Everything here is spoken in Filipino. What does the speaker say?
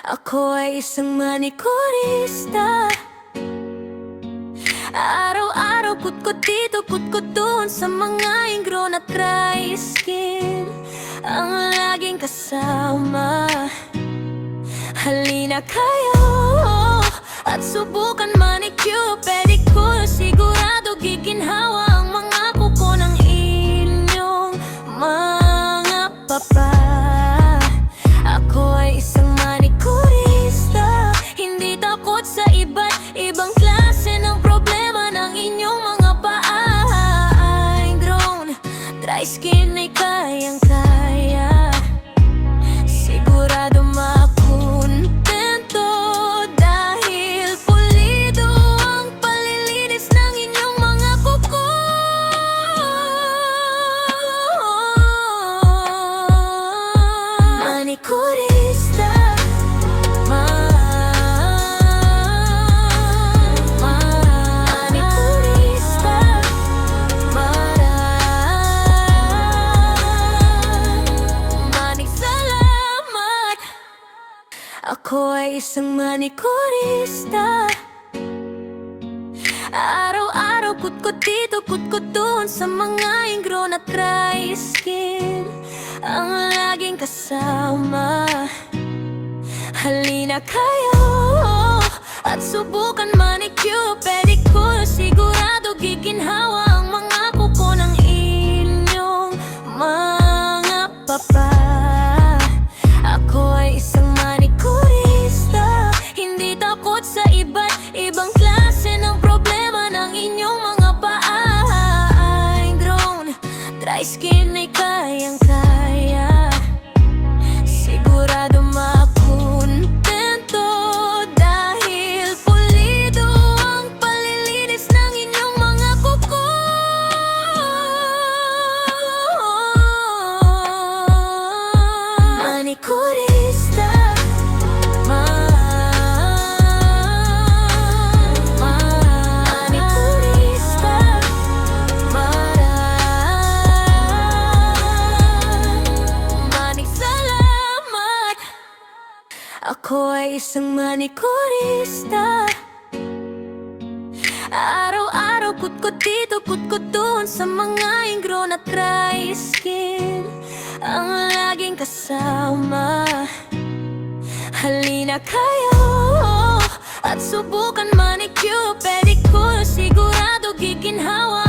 Ako ay isang manikurista. Araw-araw kutkot dito, kutkot doon sa mga ingrown at dry skin ang laging kasama. Halina kayo at subukan manicure, pedicure. Sigurado giginhawa ang mga kuko ng inyong mga papa. Ako ay isang manikurista, hindi takot sa iba't ibang klase ng problema ng inyong mga paa. Ingrown, dry skin ay kayang-kaya. Sigurado makontento dahil pulido ang palilinis ng inyong mga kuko. Manikurista. Ako ay isang manikurista. Araw-araw kutkot dito, kutkot doon sa mga ingrown at dry skin ang laging kasama. Halina kayo at subukan manicure, pedicure. Sigurado giginhawa ang mga kuko ng inyong mga papa. Ako ay isang manikurista, hindi takot sa iba't ibang klase ng problema ng inyong mga paa. Ingrown, dry skin ay kayang-kaya. Sigurado makontento dahil pulido ang palilinis ng inyong mga kuko. Manikurista. Ako ay isang manikurista. Araw-araw kutkot dito, kutkot doon sa mga ingrown at dry skin ang laging kasama. Halina kayo at subukan manicure, pedicure. Sigurado giginhawa